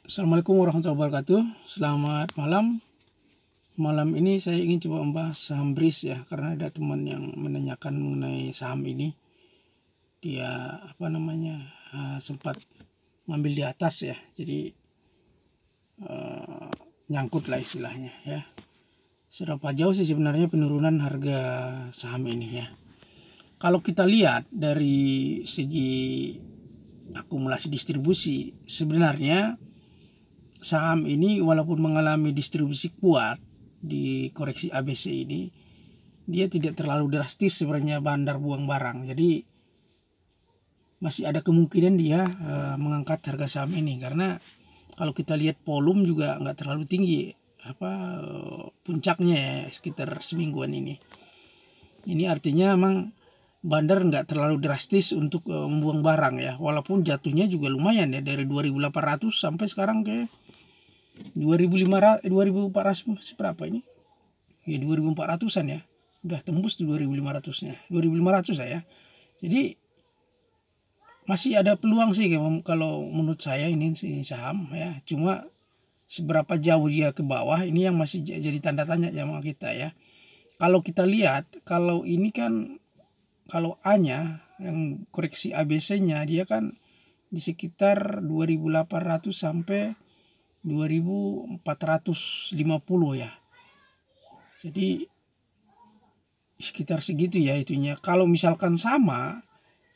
Assalamualaikum warahmatullahi wabarakatuh. Selamat malam. Malam ini saya ingin coba membahas saham BRIS ya, karena ada teman yang menanyakan mengenai saham ini. Dia sempat ngambil di atas ya, jadi nyangkut lah istilahnya ya. Seberapa jauh sih sebenarnya penurunan harga saham ini ya? Kalau kita lihat dari segi akumulasi distribusi, sebenarnya saham ini walaupun mengalami distribusi kuat di koreksi ABC ini, dia tidak terlalu drastis sebenarnya bandar buang barang. Jadi masih ada kemungkinan dia mengangkat harga saham ini, karena kalau kita lihat volume juga nggak terlalu tinggi puncaknya ya, sekitar semingguan ini. Ini artinya memang bandar nggak terlalu drastis untuk membuang barang ya, walaupun jatuhnya juga lumayan ya, dari 2.800 sampai sekarang ke 2.500 2.400 berapa ini ya, 2.400an ya, udah tembus di 2.500-nya 2.500 ya. Jadi masih ada peluang sih kalau menurut saya ini saham ya, cuma seberapa jauh dia ke bawah ini yang masih jadi tanda tanya sama kita ya. Kalau kita lihat, kalau ini kan, kalau A-nya yang koreksi ABC-nya dia kan di sekitar 2.800 sampai 2.450 ya. Jadi sekitar segitu ya itunya. Kalau misalkan sama,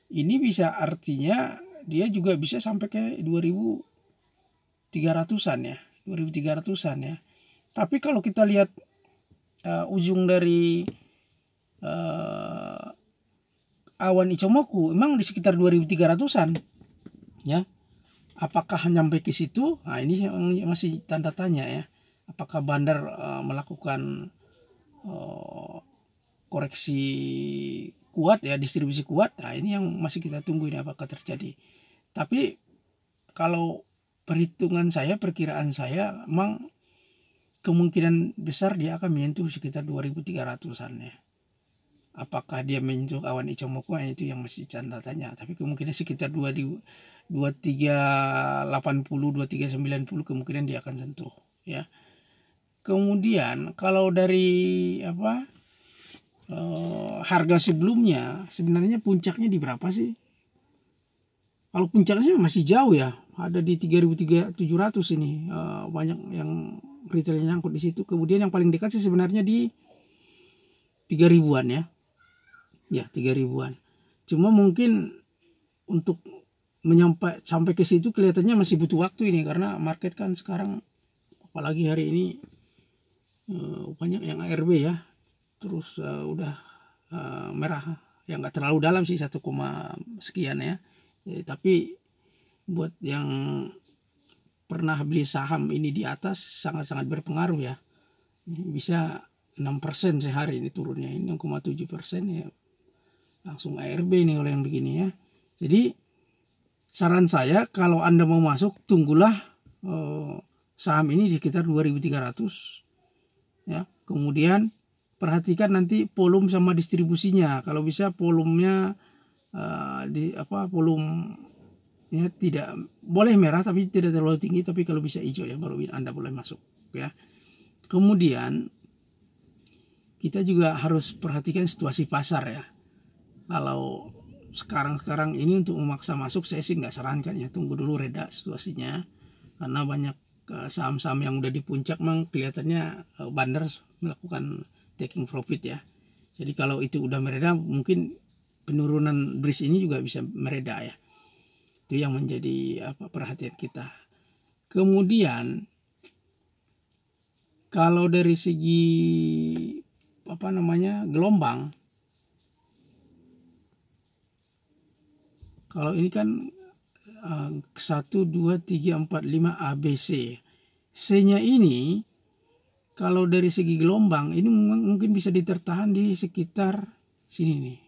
ini bisa artinya dia juga bisa sampai ke 2.300-an ya, 2.300-an ya. Tapi kalau kita lihat ujung dari awan Ichimoku emang di sekitar 2.300-an ya. Apakah nyampe ke situ? Nah, ini masih tanda tanya ya. Apakah bandar melakukan koreksi kuat ya, distribusi kuat? Nah, ini yang masih kita tunggu ini apakah terjadi. Tapi kalau perhitungan saya, perkiraan saya, memang kemungkinan besar dia akan menyentuh sekitar 2.300-an ya. Apakah dia menyentuh awan Ichimoku, itu yang masih tanda tanya. Tapi kemungkinan sekitar 2380, 2390 kemungkinan dia akan sentuh ya. Kemudian kalau dari harga sebelumnya, sebenarnya puncaknya di berapa sih? Kalau puncaknya masih jauh ya, ada di 3.700 ini. Banyak yang retailnya nyangkut di situ. Kemudian yang paling dekat sih sebenarnya di 3.000-an ya. Ya, 3.000-an. Cuma mungkin untuk sampai ke situ kelihatannya masih butuh waktu ini, karena market kan sekarang apalagi hari ini banyak yang ARB ya. Terus udah merah, yang nggak terlalu dalam sih 1, sekian ya. Tapi buat yang pernah beli saham ini di atas sangat-sangat berpengaruh ya. Bisa 6% sehari ini turunnya, ini 6,7% ya. Langsung ARB nih kalau yang begini ya. Jadi saran saya kalau Anda mau masuk, tunggulah saham ini di sekitar 2.300 ya. Kemudian perhatikan nanti volume sama distribusinya. Kalau bisa volumenya volumenya tidak boleh merah tapi tidak terlalu tinggi, tapi kalau bisa hijau ya, baru Anda boleh masuk ya. Kemudian kita juga harus perhatikan situasi pasar ya. Kalau sekarang ini untuk memaksa masuk, saya sih nggak sarankan ya, tunggu dulu reda situasinya, karena banyak saham-saham yang udah di puncak memang kelihatannya bandar melakukan taking profit ya. Jadi kalau itu udah mereda, mungkin penurunan BRIS ini juga bisa mereda ya. Itu yang menjadi perhatian kita. Kemudian kalau dari segi gelombang, kalau ini kan 1, 2, 3, 4, 5 ABC. C-nya ini kalau dari segi gelombang ini mungkin bisa ditertahan di sekitar sini nih.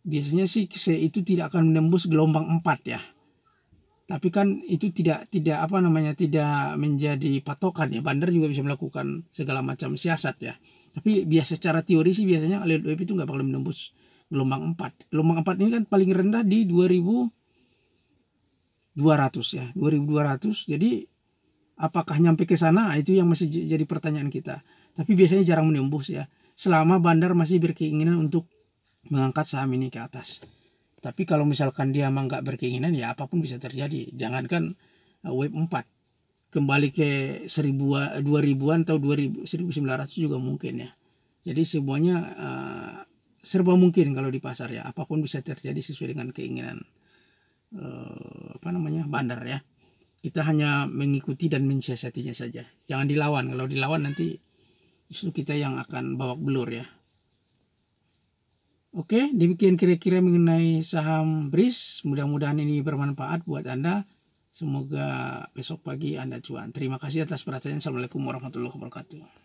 Biasanya sih C itu tidak akan menembus gelombang 4 ya. Tapi kan itu tidak menjadi patokan ya. Bandar juga bisa melakukan segala macam siasat ya. Tapi biasa secara teori sih biasanya Elliott Wave itu nggak bakal menembus gelombang 4. Gelombang 4 ini kan paling rendah di 2.000 2.200 ya, 2.200. Jadi apakah nyampe ke sana? Itu yang masih jadi pertanyaan kita. Tapi biasanya jarang menembus ya, selama bandar masih berkeinginan untuk mengangkat saham ini ke atas. Tapi kalau misalkan dia emang nggak berkeinginan, ya apapun bisa terjadi. Jangankan wave 4, kembali ke 2000-an atau 1900 juga mungkin ya. Jadi semuanya serba mungkin kalau di pasar ya, apapun bisa terjadi sesuai dengan keinginan bandar ya. Kita hanya mengikuti dan mensiasatinya saja, jangan dilawan. Kalau dilawan nanti justru kita yang akan babak belur ya. Oke, demikian kira-kira mengenai saham BRIS. Mudah-mudahan ini bermanfaat buat Anda. Semoga besok pagi Anda cuan. Terima kasih atas perhatiannya. Assalamualaikum warahmatullahi wabarakatuh.